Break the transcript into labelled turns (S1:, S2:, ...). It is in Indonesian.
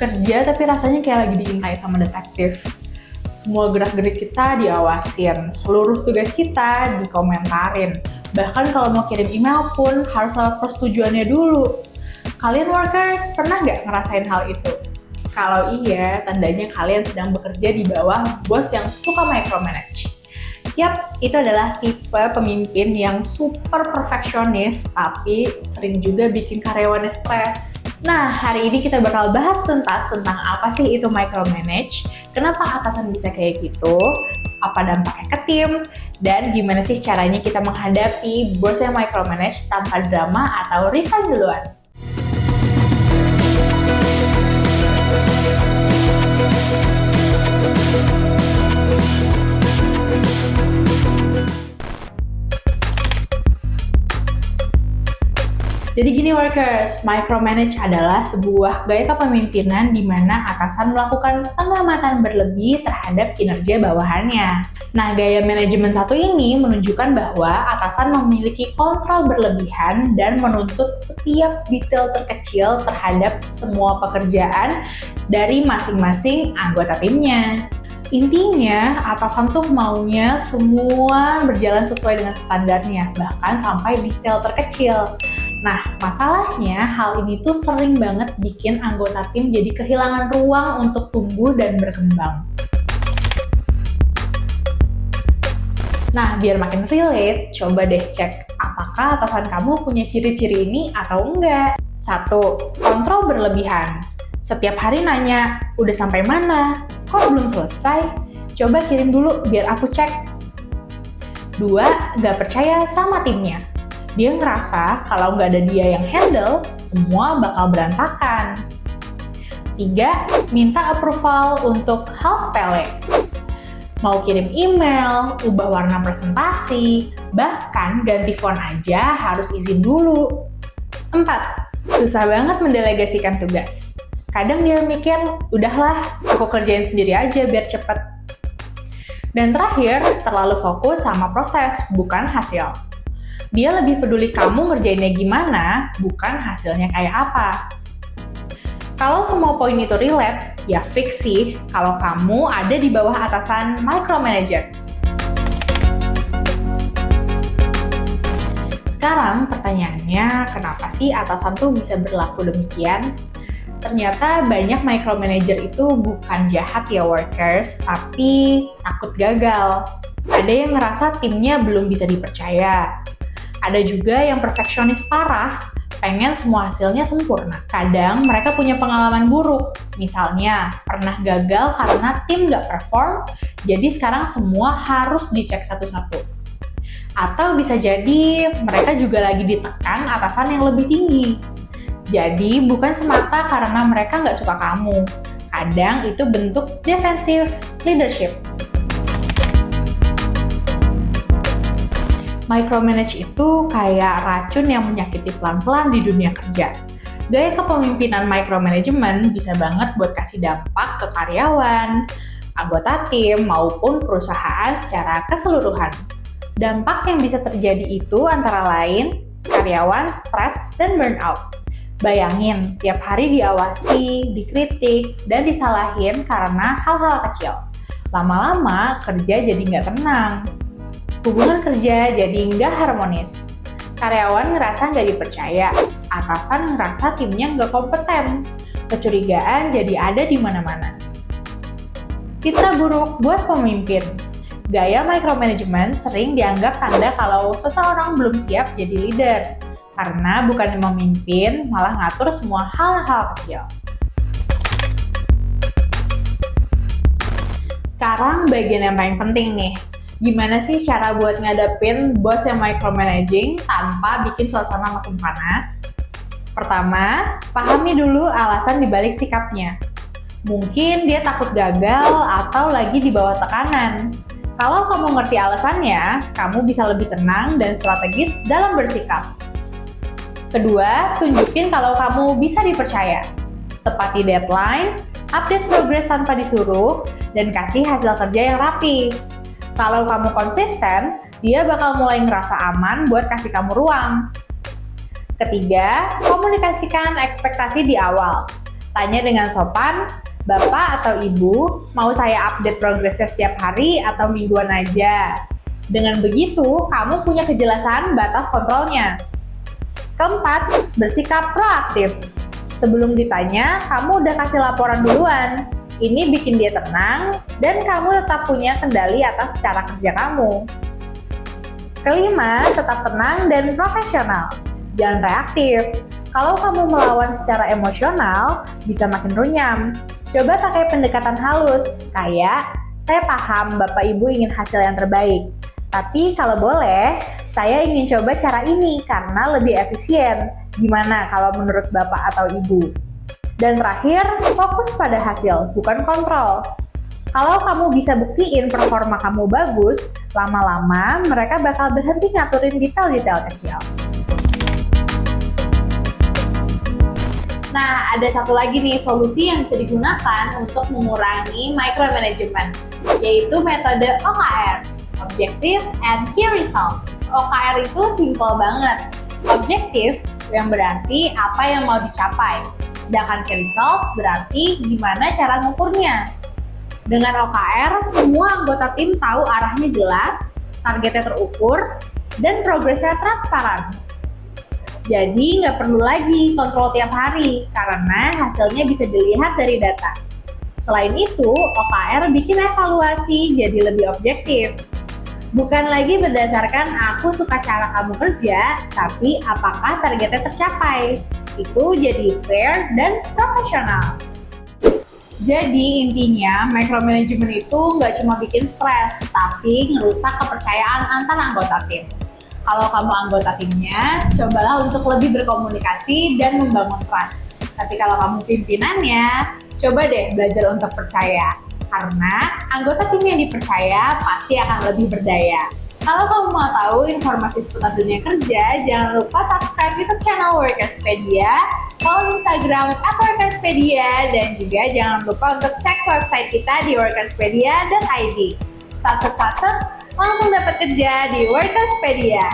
S1: Kerja tapi rasanya kayak lagi diintai sama detektif. Semua gerak-gerik kita diawasin, seluruh tugas kita dikomentarin. Bahkan kalau mau kirim email pun harus lewat persetujuannya dulu. Kalian workers pernah nggak ngerasain hal itu? Kalau iya, tandanya kalian sedang bekerja di bawah bos yang suka micromanage. Yap, itu adalah tipe pemimpin yang super perfeksionis, tapi sering juga bikin karyawannya stres. Nah, hari ini kita bakal bahas tuntas tentang apa sih itu micromanage, kenapa atasan bisa kayak gitu, apa dampaknya ke tim, dan gimana sih caranya kita menghadapi bos yang micromanage tanpa drama atau resign duluan. Jadi gini workers, micromanage adalah sebuah gaya kepemimpinan di mana atasan melakukan pengamatan berlebih terhadap kinerja bawahannya. Nah, gaya manajemen satu ini menunjukkan bahwa atasan memiliki kontrol berlebihan dan menuntut setiap detail terkecil terhadap semua pekerjaan dari masing-masing anggota timnya. Intinya, atasan tuh maunya semua berjalan sesuai dengan standarnya, bahkan sampai detail terkecil. Nah, masalahnya hal ini tuh sering banget bikin anggota tim jadi kehilangan ruang untuk tumbuh dan berkembang. Nah, biar makin relate, coba deh cek apakah atasan kamu punya ciri-ciri ini atau enggak. 1. Kontrol berlebihan. Setiap hari nanya, udah sampai mana? Kok belum selesai? Coba kirim dulu biar aku cek. 2. Gak percaya sama timnya. Dia ngerasa kalau nggak ada dia yang handle, semua bakal berantakan. 3. Minta approval untuk hal sepele. Mau kirim email, ubah warna presentasi, bahkan ganti font aja harus izin dulu. 4. Susah banget mendelegasikan tugas. Kadang dia mikir, udahlah, aku kerjain sendiri aja biar cepet. Dan terakhir, terlalu fokus sama proses, bukan hasil. Dia lebih peduli kamu ngerjainnya gimana, bukan hasilnya kayak apa. Kalau semua poin itu relate, ya fix sih kalau kamu ada di bawah atasan micromanager. Sekarang pertanyaannya, kenapa sih atasan tuh bisa berlaku demikian? Ternyata banyak micromanager itu bukan jahat ya workers, tapi takut gagal. Ada yang ngerasa timnya belum bisa dipercaya. Ada juga yang perfeksionis parah, pengen semua hasilnya sempurna. Kadang mereka punya pengalaman buruk, misalnya pernah gagal karena tim nggak perform, jadi sekarang semua harus dicek satu-satu. Atau bisa jadi mereka juga lagi ditekan atasan yang lebih tinggi. Jadi bukan semata karena mereka nggak suka kamu, kadang itu bentuk defensive leadership. Micromanage itu kayak racun yang menyakiti pelan-pelan di dunia kerja. Gaya kepemimpinan micromanagement bisa banget buat kasih dampak ke karyawan, anggota tim, maupun perusahaan secara keseluruhan. Dampak yang bisa terjadi itu antara lain karyawan stres dan burnout. Bayangin, tiap hari diawasi, dikritik, dan disalahin karena hal-hal kecil. Lama-lama kerja jadi nggak tenang. Hubungan kerja jadi nggak harmonis. Karyawan ngerasa nggak dipercaya, atasan ngerasa timnya nggak kompeten. Kecurigaan jadi ada di mana-mana. Citra buruk buat pemimpin. Gaya micromanagement sering dianggap tanda kalau seseorang belum siap jadi leader, karena bukan memimpin, malah ngatur semua hal-hal kecil. Sekarang bagian yang paling penting nih. Gimana sih cara buat ngadepin bos yang micromanaging tanpa bikin suasana makin panas? Pertama, pahami dulu alasan dibalik sikapnya. Mungkin dia takut gagal atau lagi di bawah tekanan. Kalau kamu ngerti alasannya, kamu bisa lebih tenang dan strategis dalam bersikap. Kedua, tunjukin kalau kamu bisa dipercaya. Tepati deadline, update progres tanpa disuruh, dan kasih hasil kerja yang rapi. Kalau kamu konsisten, dia bakal mulai ngerasa aman buat kasih kamu ruang. Ketiga, komunikasikan ekspektasi di awal. Tanya dengan sopan, Bapak atau Ibu, mau saya update progresnya setiap hari atau mingguan aja? Dengan begitu, kamu punya kejelasan batas kontrolnya. Keempat, bersikap proaktif. Sebelum ditanya, kamu udah kasih laporan duluan. Ini bikin dia tenang, dan kamu tetap punya kendali atas cara kerja kamu. Kelima, tetap tenang dan profesional. Jangan reaktif. Kalau kamu melawan secara emosional, bisa makin runyam. Coba pakai pendekatan halus, kayak, saya paham Bapak Ibu ingin hasil yang terbaik. Tapi kalau boleh, saya ingin coba cara ini karena lebih efisien. Gimana kalau menurut Bapak atau Ibu? Dan terakhir, fokus pada hasil, bukan kontrol. Kalau kamu bisa buktiin performa kamu bagus, lama-lama mereka bakal berhenti ngaturin detail-detail kecil. Nah, ada satu lagi nih solusi yang bisa digunakan untuk mengurangi micromanagement, yaitu metode OKR, Objectives and Key Results. OKR itu simple banget. Objektif yang berarti apa yang mau dicapai, sedangkan Key Results berarti gimana cara ngukurnya. Dengan OKR, semua anggota tim tahu arahnya jelas, targetnya terukur, dan progresnya transparan. Jadi nggak perlu lagi kontrol tiap hari, karena hasilnya bisa dilihat dari data. Selain itu, OKR bikin evaluasi jadi lebih objektif. Bukan lagi berdasarkan aku suka cara kamu kerja, tapi apakah targetnya tercapai. Itu jadi fair dan profesional. Jadi intinya, micromanagement itu nggak cuma bikin stres, tapi ngerusak kepercayaan antar anggota tim. Kalau kamu anggota timnya, cobalah untuk lebih berkomunikasi dan membangun trust. Tapi kalau kamu pimpinannya, coba deh belajar untuk percaya. Karena anggota tim yang dipercaya pasti akan lebih berdaya. Kalau kamu mau tahu informasi seputar dunia kerja, jangan lupa subscribe YouTube channel Workerspedia, follow Instagram @Workerspedia, dan juga jangan lupa untuk cek website kita di workerspedia.id. Sat-sat-sat, langsung dapat kerja di Workerspedia.